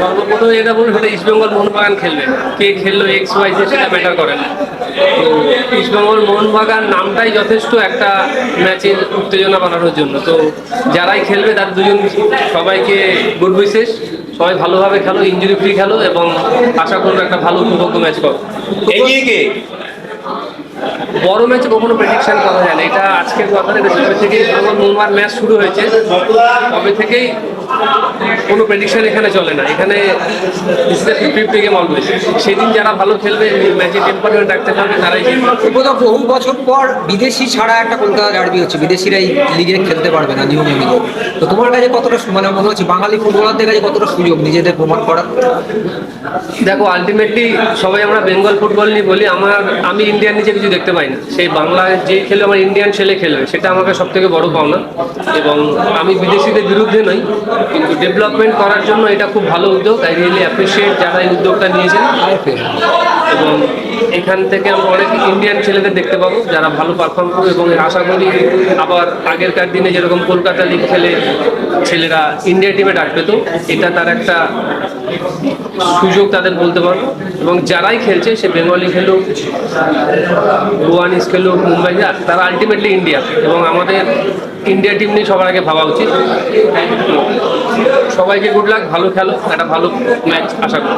সর্বপ্রথম এটা বলবো, সেটা ইস্টবেঙ্গল মোহনবাগান খেলবে। কে খেললো এক্স ওয়াই জেড সেটা ম্যাটার করে না। তো ইস্টবেঙ্গল মোহনবাগান নামটাই যথেষ্ট একটা ম্যাচের উত্তেজনা বাড়ানোর জন্য। তো যারাই খেলবে তার দুজন সবাইকে গুড উইশেস। সবাই ভালোভাবে খেলো, ইনজুরি ফ্রি খেলো, এবং আশা করবো একটা ভালো উপভোগ্য ম্যাচ করো। এগিয়ে কে? বড় ম্যাচে কখনো প্রেডিকশন করা যায় না, এটা আজকের কথা না। যবে থেকে ইস্টবেঙ্গল মোহনবাগান ম্যাচ শুরু হয়েছে তবে থেকেই কোনো প্রেডিকশন এখানে চলে না। এখানে 50-50 গেম অলওয়েজ। সেদিন যারা ভালো খেলবে, ম্যাচে টেম্পারমেন্ট রাখতে পারবে, তারাই জিতবে। বোধহয় বহু বছর পর বিদেশি ছাড়া একটা কলকাতা ডার্বি হচ্ছে, বিদেশিরা এই লিগে খেলতে পারবে না নিয়মে মিলে। তো তোমার কাছে কতটা মানে মনে হচ্ছে বাঙালি ফুটবলারদের কাছে কতটা সুযোগ নিজেদের প্রমাণ করার? দেখো, আলটিমেটলি সবাই আমরা বেঙ্গল ফুটবল নিয়ে বলি, আমি ইন্ডিয়ান নিচে কিছু দেখতে পাই না। সেই বাংলায় যে খেলে আমার ইন্ডিয়ান ছেলে খেলবে, সেটা আমাকে সব থেকে বড় পাওনা। এবং আমি বিদেশিদের বিরুদ্ধে নই, কিন্তু ডেভেলপমেন্ট করার জন্য এটা খুব ভালো উদ্যোগ। আই রিয়েলি অ্যাপ্রিসিয়েট যারা এই উদ্যোগটা নিয়েছেন। এবং এখান থেকে আমরা অনেক ইন্ডিয়ান ছেলেদের দেখতে পাবো যারা ভালো পারফর্ম করবে, এবং আশা করি আবার আগেরকার দিনে যেরকম কলকাতা লিগ খেলে ছেলেরা ইন্ডিয়া টিমে ডাক পেত, এটা তার একটা সুযোগ তাদের বলতে পারবো। এবং যারাই খেলছে, সে বেঙ্গলি খেলুক, গোয়ানিজ খেলুক, মুম্বাই যাক, তারা আলটিমেটলি ইন্ডিয়া। এবং আমাদের ইন্ডিয়া টিম নিয়ে সবার আগে ভাবা উচিত। সবাইকে গুড লাক, ভালো খেলো, একটা ভালো ম্যাচ আশা করি।